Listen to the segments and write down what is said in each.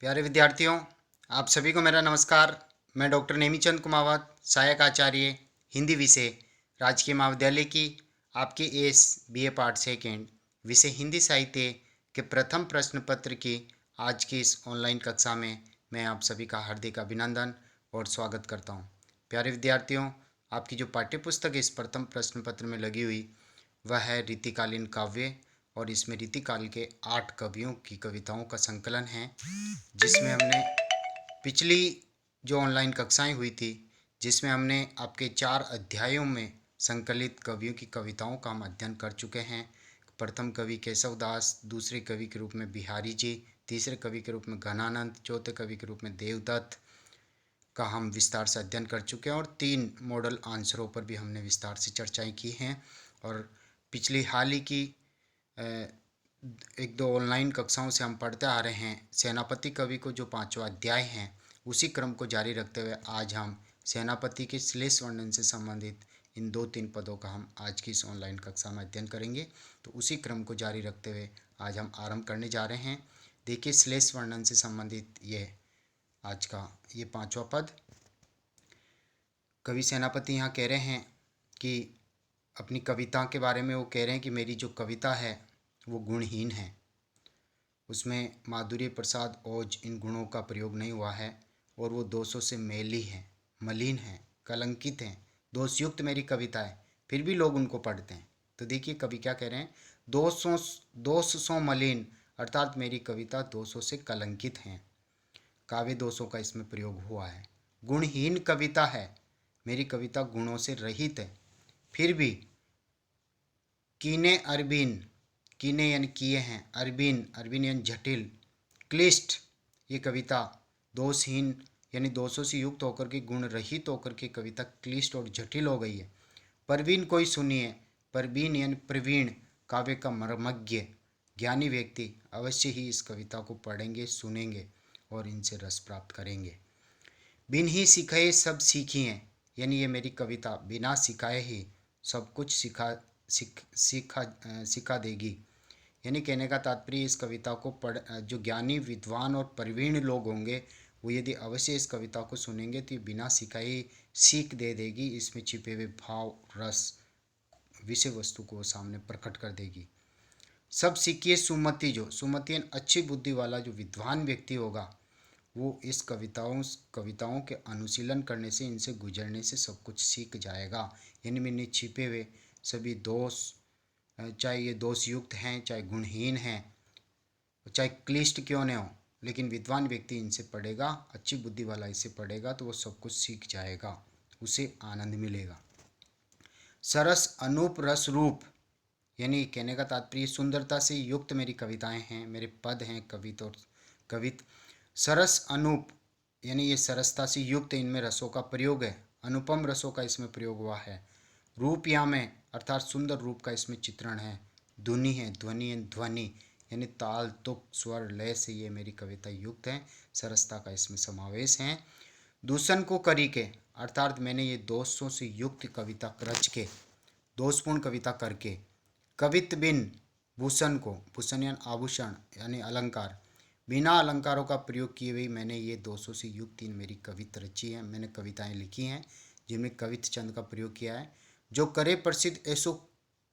प्यारे विद्यार्थियों, आप सभी को मेरा नमस्कार। मैं डॉक्टर नेमीचंद कुमावत, सहायक आचार्य हिंदी विषय, राजकीय महाविद्यालय की आपके BA पार्ट सेकेंड विषय हिंदी साहित्य के प्रथम प्रश्न पत्र की आज की इस ऑनलाइन कक्षा में मैं आप सभी का हार्दिक अभिनंदन और स्वागत करता हूं। प्यारे विद्यार्थियों, आपकी जो पाठ्य पुस्तक इस प्रथम प्रश्न पत्र में लगी हुई वह है रीतिकालीन काव्य, और इसमें रीतिकाल के 8 कवियों की कविताओं का संकलन है, जिसमें हमने पिछली जो ऑनलाइन कक्षाएं हुई थी जिसमें हमने आपके 4 अध्यायों में संकलित कवियों की कविताओं का हम अध्ययन कर चुके हैं। प्रथम कवि केशवदास, दूसरे कवि के रूप में बिहारी जी, तीसरे कवि के रूप में घनानंद, चौथे कवि के रूप में देवदत्त का हम विस्तार से अध्ययन कर चुके हैं, और 3 मॉडल आंसरों पर भी हमने विस्तार से चर्चाएं की हैं। और पिछली हाल ही की एक दो ऑनलाइन कक्षाओं से हम पढ़ते आ रहे हैं सेनापति कवि को जो 5वां अध्याय हैं, उसी क्रम को जारी रखते हुए आज हम सेनापति के श्लेष वर्णन से संबंधित इन 2-3 पदों का हम आज की इस ऑनलाइन कक्षा में अध्ययन करेंगे। तो उसी क्रम को जारी रखते हुए आज हम आरंभ करने जा रहे हैं। देखिए, श्लेष वर्णन से संबंधित ये आज का ये 5वां पद। कवि सेनापति यहाँ कह रहे हैं कि अपनी कविता के बारे में वो कह रहे हैं कि मेरी जो कविता है वो गुणहीन है, उसमें माधुर्य, प्रसाद, ओज इन गुणों का प्रयोग नहीं हुआ है, और वो दोषों से मैली है, मलिन है, कलंकित हैं। दोषयुक्त मेरी कविता है, फिर भी लोग उनको पढ़ते हैं। तो देखिए कवि क्या कह रहे हैं, दोष सो मलिन, अर्थात मेरी कविता दोषों से कलंकित हैं, काव्य दोषों का इसमें प्रयोग हुआ है। गुणहीन कविता है, मेरी कविता गुणों से रहित है, फिर भी कीने अरबीन, कीने यानी किए हैं, अरबीन, अरबीन यानी जटिल, क्लिष्ट, ये कविता दोषहीन यानी दोषों से युक्त होकर के गुण रहित होकर के कविता क्लिष्ट और जटिल हो गई है। परवीन कोई सुनिए, परवीन यानी प्रवीण, काव्य का मर्मज्ञ ज्ञानी व्यक्ति अवश्य ही इस कविता को पढ़ेंगे, सुनेंगे और इनसे रस प्राप्त करेंगे। बिन ही सिखाए सब सीखिए, यानी ये मेरी कविता बिना सिखाए ही सब कुछ सिखा देगी। यानी कहने का तात्पर्य, इस कविता को जो ज्ञानी, विद्वान और प्रवीण लोग होंगे वो यदि अवश्य इस कविता को सुनेंगे तो ये बिना सिखाए सीख दे देगी। इसमें छिपे हुए भाव, रस, विषय वस्तु को सामने प्रकट कर देगी। सब सीखिए सुमति, जो सुमति अच्छी बुद्धि वाला जो विद्वान व्यक्ति होगा वो इस कविताओं के अनुशीलन करने से, इनसे गुजरने से सब कुछ सीख जाएगा। यानी मैंने छिपे हुए सभी दोष, चाहे ये दोषयुक्त हैं, चाहे गुणहीन हैं, चाहे क्लिष्ट क्यों न हो, लेकिन विद्वान व्यक्ति इनसे पढ़ेगा, अच्छी बुद्धि वाला इसे पढ़ेगा तो वो सब कुछ सीख जाएगा, उसे आनंद मिलेगा। सरस अनूप रस रूप, यानी कहने का तात्पर्य सुंदरता से युक्त मेरी कविताएं हैं, मेरे पद हैं, कवित सरस अनूप, यानी ये सरसता से युक्त, इनमें रसों का प्रयोग है, अनुपम रसों का इसमें प्रयोग हुआ है। रूप या में अर्थात सुंदर रूप का इसमें चित्रण है। ध्वनि है, ध्वनि यानी ताल, तुक, स्वर, लय से ये मेरी कविता युक्त है, सरसता का इसमें समावेश है। दूषण को करी के, अर्थात मैंने ये दोषों से युक्त कविता रच के, दोषपूर्ण कविता करके, कवित बिन भूषण को, भूषण यानी आभूषण यानी अलंकार, बिना अलंकारों का प्रयोग किए हुए मैंने ये दोषों से युक्त इन मेरी कविता रची है, मैंने कविताएं लिखी हैं जिनमें कवित छंद का प्रयोग किया है। जो करे प्रसिद्ध ऐसो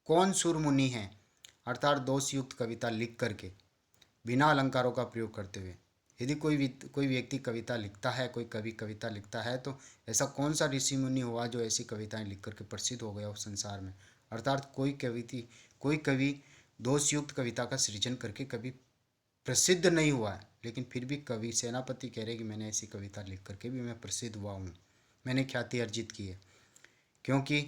कौन सुर मुनि है, अर्थात दोष युक्त कविता लिख करके बिना अलंकारों का प्रयोग करते हुए, यदि कोई व्यक्ति कविता लिखता है, कोई कवि कविता लिखता है, तो ऐसा कौन सा ऋषि मुनि हुआ जो ऐसी कविताएं लिख करके प्रसिद्ध हो गया हो संसार में। अर्थात कोई कवि दोषयुक्त कविता का सृजन करके कभी प्रसिद्ध नहीं हुआ है, लेकिन फिर भी कवि सेनापति कह रहे कि मैंने ऐसी कविता लिख करके भी मैं प्रसिद्ध हुआ हूँ, मैंने ख्याति अर्जित की है, क्योंकि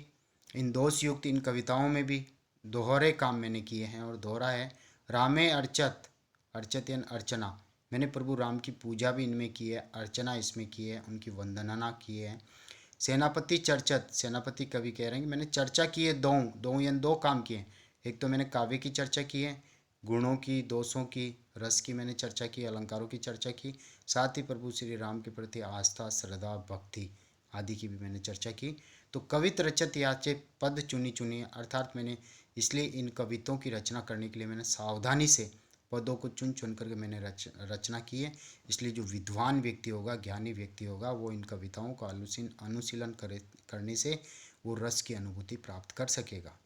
इन दोषयुक्त इन कविताओं में भी दोहरे काम मैंने किए हैं। और दोहरा है, रामे अर्चत, अर्चत यानी अर्चना, मैंने प्रभु राम की पूजा भी इनमें की है, अर्चना इसमें की है, उनकी वंदना की है। सेनापति चर्चत, सेनापति कवि कह रहे हैं कि मैंने चर्चा की है, दो यानी 2 काम किए। एक तो मैंने काव्य की चर्चा की है, गुणों की, दोषों की, रस की मैंने चर्चा की, अलंकारों की चर्चा की, साथ ही प्रभु श्री राम के प्रति आस्था, श्रद्धा, भक्ति आदि की भी मैंने चर्चा की। तो कवित रचत याचे पद चुनी, अर्थात मैंने इसलिए इन कविताओं की रचना करने के लिए मैंने सावधानी से पदों को चुन चुन करके मैंने रचना की है। इसलिए जो विद्वान व्यक्ति होगा, ज्ञानी व्यक्ति होगा, वो इन कविताओं का अनुशीलन करने से वो रस की अनुभूति प्राप्त कर सकेगा।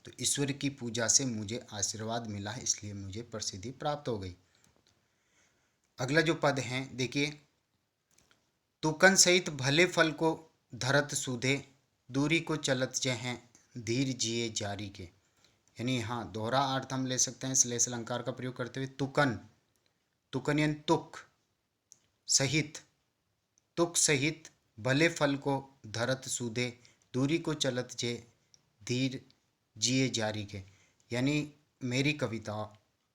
तो ईश्वर की पूजा से मुझे आशीर्वाद मिला है, इसलिए मुझे प्रसिद्धि प्राप्त हो गई। अगला जो पद है देखिए, तुकन सहित भले फल को धरत सुधे, दूरी को चलत जे हैं धीर जिए जारी के। यानी हाँ, दोहरा अर्थ हम ले सकते हैं श्लेष अलंकार का प्रयोग करते हुए। तुकन, तुकन यानी तुक सहित, तुक सहित भले फल को धरत सुधे, दूरी को चलत जे धीर जिए जारी के। यानी मेरी कविता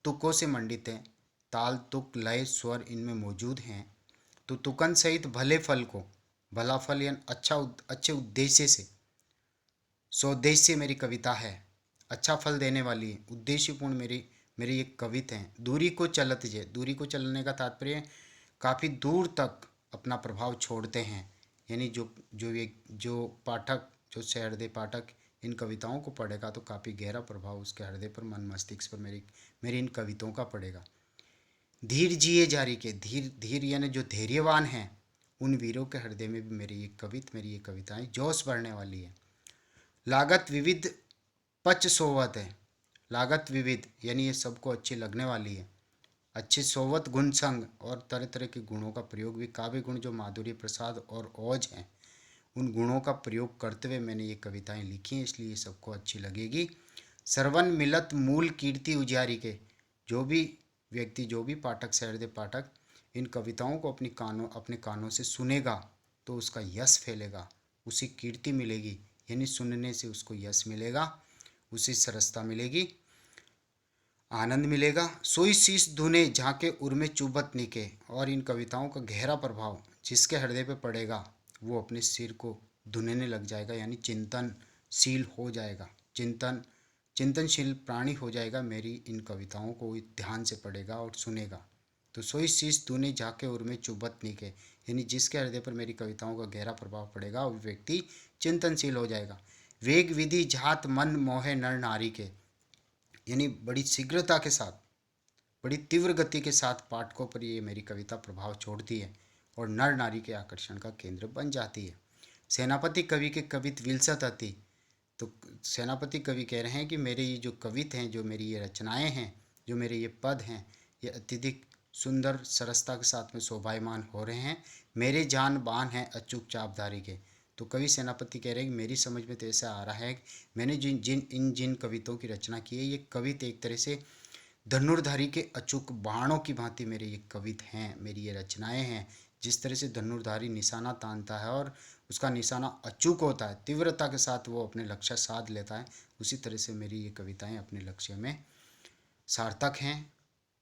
तुकों से मंडित है, ताल तुक लय स्वर इनमें मौजूद हैं। तो तुकन सहित भले फल को, भला फल यानी अच्छे उद्देश्य से, सौद्देश्य मेरी कविता है, अच्छा फल देने वाली है, उद्देश्यपूर्ण मेरी एक कविता है। दूरी को चलत जे, दूरी को चलने का तात्पर्य काफ़ी दूर तक अपना प्रभाव छोड़ते हैं। यानी जो पाठक, जो सहृदय पाठक इन कविताओं को पढ़ेगा तो काफ़ी गहरा प्रभाव उसके हृदय पर, मन मस्तिष्क पर मेरी इन कविताओं का पड़ेगा। धीर जिए जारी के, धीर यानी जो धैर्यवान हैं, उन वीरों के हृदय में भी मेरी ये कविताएं जोश भरने वाली है। लागत विविध पच सोवत है, लागत विविध यानी ये सबको अच्छी लगने वाली है। अच्छे सोवत गुण संग, और तरह तरह के गुणों का प्रयोग भी, काव्य गुण जो माधुर्य प्रसाद और ओज हैं, उन गुणों का प्रयोग करते हुए मैंने ये कविताएं लिखी हैं, इसलिए सबको अच्छी लगेगी। सर्वन मिलत मूल कीर्ति उजियारी के, जो भी व्यक्ति, जो भी पाठक, सहृदय पाठक इन कविताओं को अपने कानों से सुनेगा तो उसका यश फैलेगा, उसे कीर्ति मिलेगी, यानी सुनने से उसको यश मिलेगा, उसे सरसता मिलेगी, आनंद मिलेगा। सोई शीश धुने झांके उर्मे चुबत निके, और इन कविताओं का गहरा प्रभाव जिसके हृदय पे पड़ेगा वो अपने सिर को धुनने लग जाएगा, यानी चिंतनशील हो जाएगा, चिंतनशील प्राणी हो जाएगा। मेरी इन कविताओं को ध्यान से पढ़ेगा और सुनेगा। तो सोई शीश धुने झाके उर्मे चुबत निके, यानी जिसके हृदय पर मेरी कविताओं का गहरा प्रभाव पड़ेगा वो व्यक्ति चिंतनशील हो जाएगा। वेग विधि झात मन मोहे नर नारी के, यानी बड़ी शीघ्रता के साथ, बड़ी तीव्र गति के साथ पाठकों पर ये मेरी कविता प्रभाव छोड़ती है और नर नारी के आकर्षण का केंद्र बन जाती है। सेनापति कवि के कवित विलसत अति, तो सेनापति कवि कह रहे हैं कि मेरे ये जो कवित हैं, जो मेरी ये रचनाएं हैं, जो मेरे ये पद हैं, ये अत्यधिक सुंदर सरसता के साथ में शोभायमान हो रहे हैं। मेरे जान बान हैं अचूक चापधारी के। तो कवि सेनापति कह रहे हैं कि मेरी समझ में तो ऐसा आ रहा है कि मैंने जिन कविताओं की रचना की है, ये कवित एक तरह से धनुर्धारी के अचूक बाणों की भांति मेरे ये कवित हैं, मेरी ये रचनाएं हैं। जिस तरह से धनुर्धारी निशाना तानता है और उसका निशाना अचूक होता है, तीव्रता के साथ वो अपने लक्ष्य साध लेता है, उसी तरह से मेरी ये कविताएं अपने लक्ष्य में सार्थक हैं।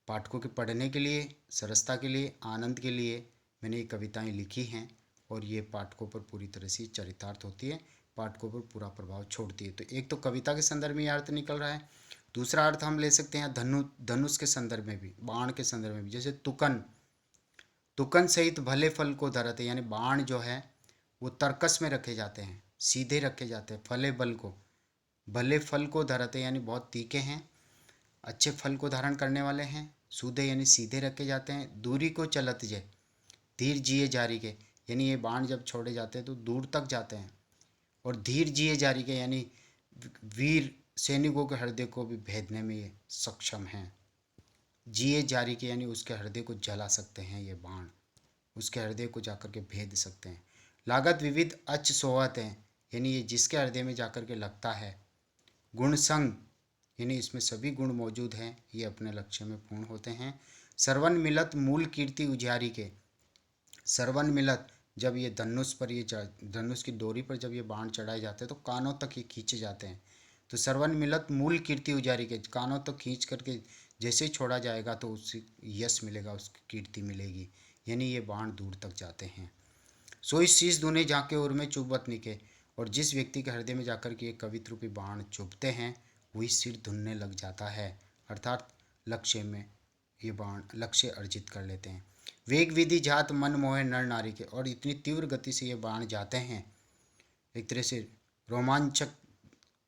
पाठकों के पढ़ने के लिए, सरसता के लिए, आनंद के लिए मैंने ये कविताएं लिखी हैं और ये पाठकों पर पूरी तरह से चरितार्थ होती है, पाठकों पर पूरा प्रभाव छोड़ती है। तो एक तो कविता के संदर्भ में ये अर्थ निकल रहा है, दूसरा अर्थ हम ले सकते हैं धनुष के संदर्भ में भी, बाण के संदर्भ में भी। जैसे तुकन सहित भले फल को धरते, यानी बाण जो है वो तर्कस में रखे जाते हैं, सीधे रखे जाते हैं। भले फल को धरते यानी बहुत तीखे हैं, अच्छे फल को धारण करने वाले हैं। सूधे यानी सीधे रखे जाते हैं। दूरी को चलत जे, धीर जिए जारी के, यानी ये बाण जब छोड़े जाते हैं तो दूर तक जाते हैं। और धीर जिए जारी के यानी वीर सैनिकों के हृदय को भी भेदने में ये सक्षम हैं। जिए जारी के यानी उसके हृदय को जला सकते हैं ये बाण, उसके हृदय को जाकर के भेद सकते हैं। लागत विविध अच सोवत हैं, यानी ये जिसके हृदय में जाकर के लगता है। गुण संग यानी इसमें सभी गुण मौजूद हैं, ये अपने लक्ष्य में पूर्ण होते हैं। सर्वन मिलत मूल कीर्ति उजियारी के, सर्वन मिलत जब ये धनुष की डोरी पर जब ये बाण चढ़ाए जाते हैं तो कानों तक ये खींचे जाते हैं। तो सर्वन मिलत मूल कीर्ति उजारी के, कानों तक खींच करके जैसे ही छोड़ा जाएगा तो उससे यश मिलेगा, उसकी कीर्ति मिलेगी, यानी ये बाण दूर तक जाते हैं। सोई शीश धुने जाके उर्मे चुबत निके, और जिस व्यक्ति के हृदय में जाकर के ये कवित रूपी बाण चुभते हैं वही सिर धुनने लग जाता है, अर्थात लक्ष्य में ये बाण लक्ष्य अर्जित कर लेते हैं। वेग विधि जात मन मोहे नर नारी के, और इतनी तीव्र गति से ये बाण जाते हैं, एक तरह से रोमांचक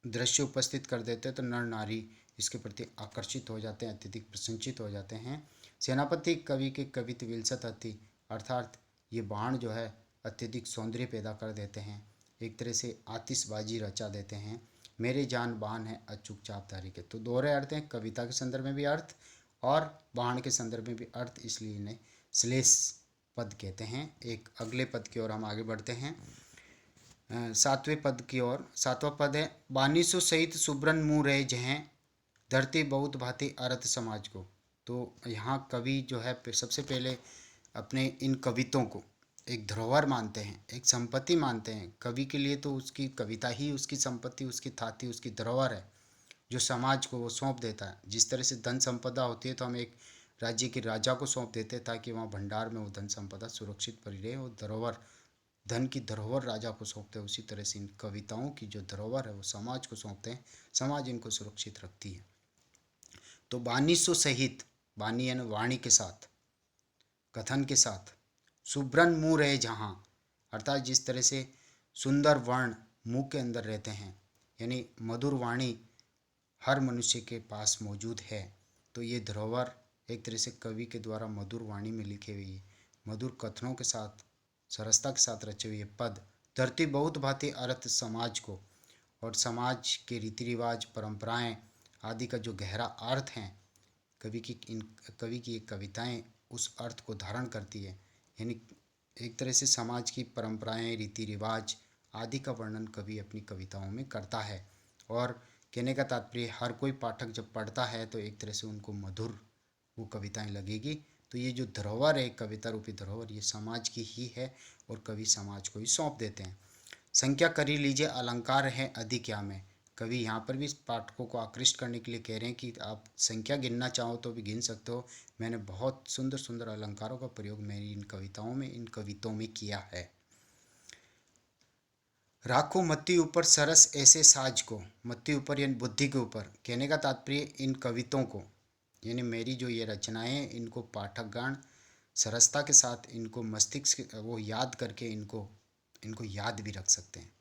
दृश्य उपस्थित कर देते हैं। तो नर नारी इसके प्रति आकर्षित हो जाते हैं, अत्यधिक प्रसन्नचित हो जाते हैं। सेनापति कवि के कवित्व विलसत अति, अर्थात ये बाण जो है अत्यधिक सौंदर्य पैदा कर देते हैं, एक तरह से आतिशबाजी रचा देते हैं। मेरे जान बाण है अचूक चापधारी के। तो दोहरे अर्थ हैं, कविता के संदर्भ में भी अर्थ और बाण के संदर्भ में भी अर्थ, इसलिए इन्हें श्लेष पद कहते हैं। एक अगले पद की ओर हम आगे बढ़ते हैं, सातवें पद की ओर। सातवां पद है, बानीसो सहित सुब्रन मुँह रहे जहें, धरती बहुत भांति अरत समाज को। तो यहाँ कवि जो है सबसे पहले अपने इन कवितों को एक धरोहर मानते हैं, एक संपत्ति मानते हैं। कवि के लिए तो उसकी कविता ही उसकी संपत्ति, उसकी थाती, उसकी धरोहर है, जो समाज को वो सौंप देता है। जिस तरह से धन संपदा होती है तो हम एक राज्य के राजा को सौंप देते हैं ताकि वहाँ भंडार में वो धन संपदा सुरक्षित पड़ी रहे, वो धरोहर, धन की धरोहर राजा को सौंपते हैं। उसी तरह से इन कविताओं की जो धरोहर है वो समाज को सौंपते हैं, समाज इनको सुरक्षित रखती है। तो बानीसो सहित, बानी यानी वाणी के साथ, कथन के साथ, सुब्रन मुँह रहे जहाँ, अर्थात जिस तरह से सुंदर वर्ण मुँह के अंदर रहते हैं, यानी मधुर वाणी हर मनुष्य के पास मौजूद है। तो ये धरोहर एक तरह से कवि के द्वारा मधुर वाणी में लिखे हुए, मधुर कथनों के साथ, सरसता के साथ रचे हुए पद, धरती बहुत भांति अर्थ समाज को, और समाज के रीति रिवाज, परंपराएं आदि का जो गहरा अर्थ है, कवि की ये कविताएं उस अर्थ को धारण करती है। यानी एक तरह से समाज की परंपराएं, रीति रिवाज आदि का वर्णन कवि अपनी कविताओं में करता है। और कहने का तात्पर्य, हर कोई पाठक जब पढ़ता है तो एक तरह से उनको मधुर वो कविताएं लगेगी। तो ये जो धरोहर है, कविता रूपी धरोहर, ये समाज की ही है और कवि समाज को ही सौंप देते हैं। संख्या कर ही लीजिए अलंकार है अधिक क्या में। कवि यहाँ पर भी पाठकों को आकृष्ट करने के लिए कह रहे हैं कि आप संख्या गिनना चाहो तो भी गिन सकते हो, मैंने बहुत सुंदर सुंदर अलंकारों का प्रयोग मेरी इन कविताओं में, इन कविताओं में किया है। राखो मत्ती ऊपर सरस ऐसे साज को, मत्ती ऊपर यानी बुद्धि के ऊपर। कहने का तात्पर्य, इन कविताओं को यानी मेरी जो ये रचनाएं हैं, इनको पाठकगण सरसता के साथ इनको मस्तिष्क वो याद करके इनको याद भी रख सकते हैं।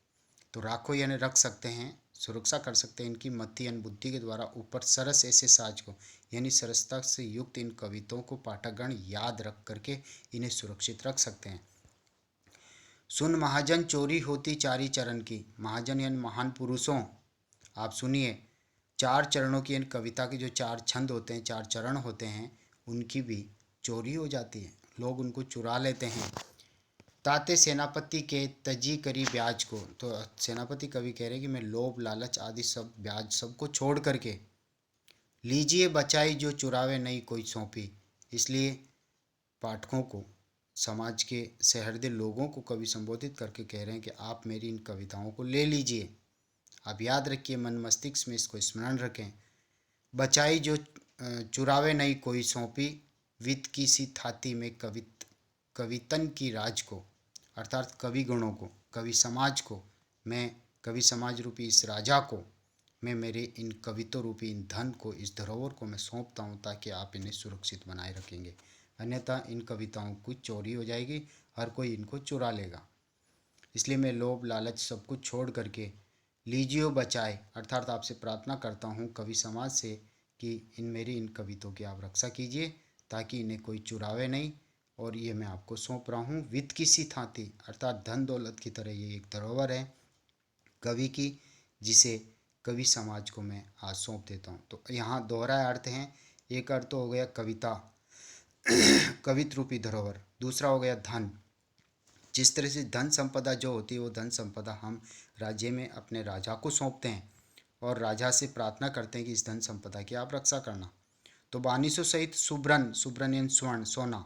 तो राखो यानी रख सकते हैं, सुरक्षा कर सकते हैं इनकी, मति यानी बुद्धि के द्वारा, ऊपर सरस ऐसे साज को यानी सरसता से युक्त इन कविताओं को पाठकगण याद रख करके इन्हें सुरक्षित रख सकते हैं। सुन महाजन चोरी होती चारी चरण की, महाजन यानी महान पुरुषों, आप सुनिए, चार चरणों की, यानी कविता के जो चार छंद होते हैं, चार चरण होते हैं, उनकी भी चोरी हो जाती है, लोग उनको चुरा लेते हैं। ताते सेनापति के तजी करी ब्याज को। तो सेनापति कवि कह रहे हैं कि मैं लोभ लालच आदि सब ब्याज सबको छोड़ करके, लीजिए बचाई जो चुरावे नहीं कोई सौंपी। इसलिए पाठकों को, समाज के सहृदय लोगों को कवि संबोधित करके कह रहे हैं कि आप मेरी इन कविताओं को ले लीजिए, आप याद रखिए, मन मस्तिष्क में इसको स्मरण रखें। बचाई जो चुरावे नहीं कोई सौंपी, वित्त की सी थाती में कवितन की राज को, अर्थात कवि गणों को, कवि समाज को, मैं कवि समाज रूपी इस राजा को, मैं मेरे इन कवित्व रूपी इन धन को, इस धरोहर को मैं सौंपता हूँ ताकि आप इन्हें सुरक्षित बनाए रखेंगे, अन्यथा इन कविताओं की चोरी हो जाएगी, हर कोई इनको चुरा लेगा। इसलिए मैं लोभ लालच सब कुछ छोड़ करके लीजियो बचाए, अर्थात आपसे प्रार्थना करता हूँ कवि समाज से कि मेरी इन कविताओं की आप रक्षा कीजिए ताकि इन्हें कोई चुरावे नहीं, और ये मैं आपको सौंप रहा हूँ वित्त की सी थाती, अर्थात धन दौलत की तरह ये एक धरोहर है कवि की, जिसे कवि समाज को मैं आज सौंप देता हूँ। तो यहाँ दोहरा अर्थ हैं, एक अर्थ तो हो गया कविता, कवित्व रूपी धरोहर, दूसरा हो गया धन। जिस तरह से धन संपदा जो होती है वो धन संपदा हम राज्य में अपने राजा को सौंपते हैं और राजा से प्रार्थना करते हैं कि इस धन संपदा की आप रक्षा करना। तो बानिसों सहित सुब्रन, सुब्रन यानी स्वर्ण, सोना,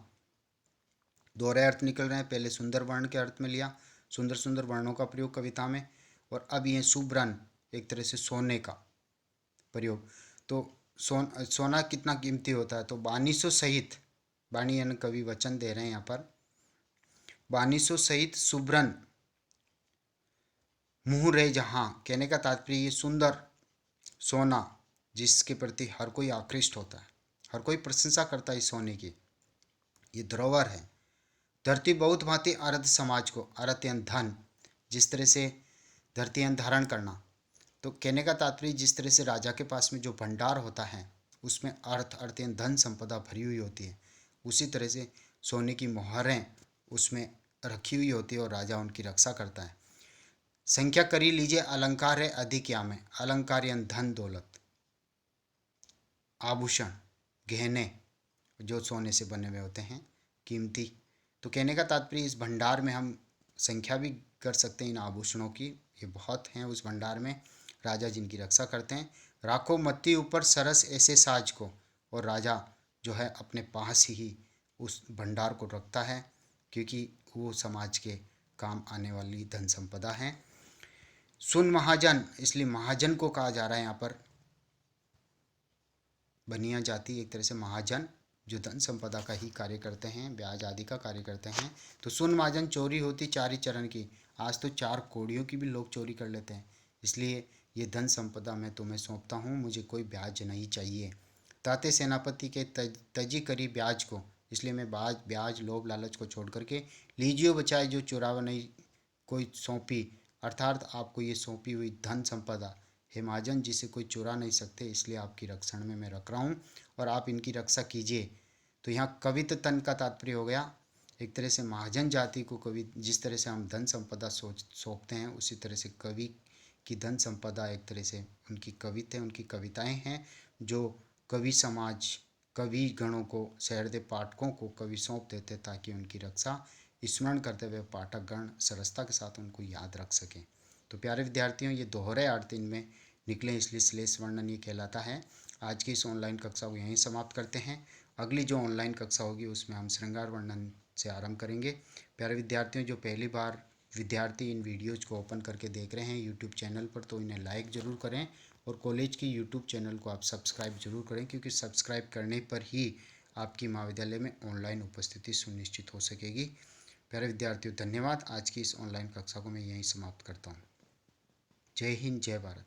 दोहरे अर्थ निकल रहे हैं। पहले सुंदर वर्ण के अर्थ में लिया, सुंदर सुंदर वर्णों का प्रयोग कविता में, और अब ये सुब्रन एक तरह से सोने का प्रयोग। तो सोना कितना कीमती होता है, तो बानिसों सहित, बानी यानी कवि वचन दे रहे हैं यहाँ पर, बानिसों सहित सुब्रन मुँह रहे जहाँ। कहने का तात्पर्य ये सुंदर सोना जिसके प्रति हर कोई आकृष्ट होता है, हर कोई प्रशंसा करता है इस सोने की, ये धरोहर है। धरती बहुत भांति अर्थ समाज को, अर्थ यानी धन, जिस तरह से धरती यानी धारण करना, तो कहने का तात्पर्य जिस तरह से राजा के पास में जो भंडार होता है उसमें अर्थ यानी धन संपदा भरी हुई होती है, उसी तरह से सोने की मोहरें उसमें रखी हुई होती है और राजा उनकी रक्षा करता है। संख्या करी लीजिए, अलंकार है अधिक या में। अलंकार यानी धन दौलत, आभूषण, गहने जो सोने से बने हुए होते हैं, कीमती। तो कहने का तात्पर्य इस भंडार में हम संख्या भी कर सकते हैं इन आभूषणों की, ये बहुत हैं उस भंडार में, राजा जिनकी रक्षा करते हैं। राखो मत्ती ऊपर सरस ऐसे साज को, और राजा जो है अपने पास ही उस भंडार को रखता है, क्योंकि वो समाज के काम आने वाली धन संपदा है। सुन महाजन, इसलिए महाजन को कहा जा रहा है यहाँ पर। बनिया जाति एक तरह से महाजन जो धन संपदा का ही कार्य करते हैं, ब्याज आदि का कार्य करते हैं। तो सुन महाजन, चोरी होती 4 ही चरण की। आज तो 4 कौड़ियों की भी लोग चोरी कर लेते हैं, इसलिए ये धन संपदा मैं तुम्हें सौंपता हूँ, मुझे कोई ब्याज नहीं चाहिए। ताते सेनापति के तजी करी ब्याज को, इसलिए मैं ब्याज लोभ लालच को छोड़ करके लीजिए बचाए जो चुरावा नहीं कोई सौंपी, अर्थात आपको ये सौंपी हुई धन संपदा हे महाजन जिसे कोई चुरा नहीं सकते, इसलिए आपकी रक्षण में मैं रख रहा हूँ और आप इनकी रक्षा कीजिए। तो यहाँ कवित तन का तात्पर्य हो गया, एक तरह से महाजन जाति को कवि जिस तरह से हम धन संपदा सौंपते हैं, उसी तरह से कवि की धन संपदा एक तरह से उनकी कविता, उनकी कविताएं हैं जो कवि समाज, कवि गणों को, सहृदय पाठकों को कवि सौंप देते ताकि उनकी रक्षा स्मरण करते हुए पाठक गण सरसता के साथ उनको याद रख सकें। तो प्यारे विद्यार्थियों, ये दोहरे अर्थ इनमें निकले, इसलिए श्लेष वर्णन ये कहलाता है। आज की इस ऑनलाइन कक्षा को यहीं समाप्त करते हैं। अगली जो ऑनलाइन कक्षा होगी उसमें हम श्रृंगार वर्णन से आरंभ करेंगे। प्यारे विद्यार्थियों, जो पहली बार विद्यार्थी इन वीडियोज़ को ओपन करके देख रहे हैं यूट्यूब चैनल पर, तो इन्हें लाइक ज़रूर करें और कॉलेज की यूट्यूब चैनल को आप सब्सक्राइब जरूर करें, क्योंकि सब्सक्राइब करने पर ही आपकी महाविद्यालय में ऑनलाइन उपस्थिति सुनिश्चित हो सकेगी। प्यारे विद्यार्थियों, धन्यवाद। आज की इस ऑनलाइन कक्षा को मैं यहीं समाप्त करता हूँ। जय हिंद, जय भारत।